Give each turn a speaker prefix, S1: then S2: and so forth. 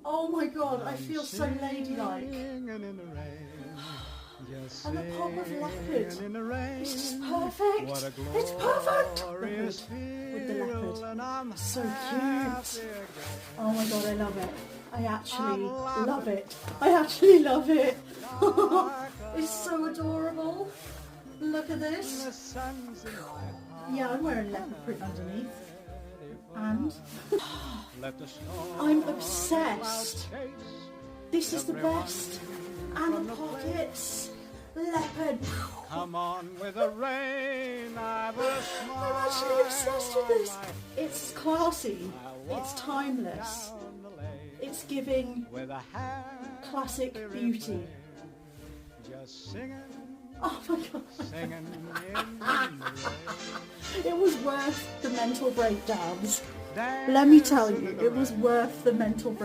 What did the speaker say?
S1: Oh my god, I feel so ladylike.
S2: Singing in the rain. Just
S1: And the pop of leopard.
S2: singing in the rain.
S1: It's just perfect.
S2: What a
S1: It's perfect.
S2: glorious
S1: With the leopard.
S2: feel, and I'm
S1: So
S2: happy
S1: cute.
S2: again.
S1: Oh my god, I love it. I actually love it. I actually love it. It's so adorable. Look at
S2: The
S1: this.
S2: sun's in my heart.
S1: Yeah, I'm wearing leopard print underneath. And
S2: Let the snow
S1: I'm obsessed.
S2: chase.
S1: This is the best. And the pockets. Leopard.
S2: Come on with the rain. I will smile.
S1: I'm actually obsessed with this. It's classy. It's timeless.
S2: Down the lane
S1: It's giving
S2: with a happy
S1: classic beauty.
S2: just singing,
S1: Oh my god.
S2: singing in the rain.
S1: It was worth the mental breakdowns.
S2: Dancing
S1: Let me tell you,
S2: in the
S1: it was
S2: rain.
S1: worth the mental breakdowns.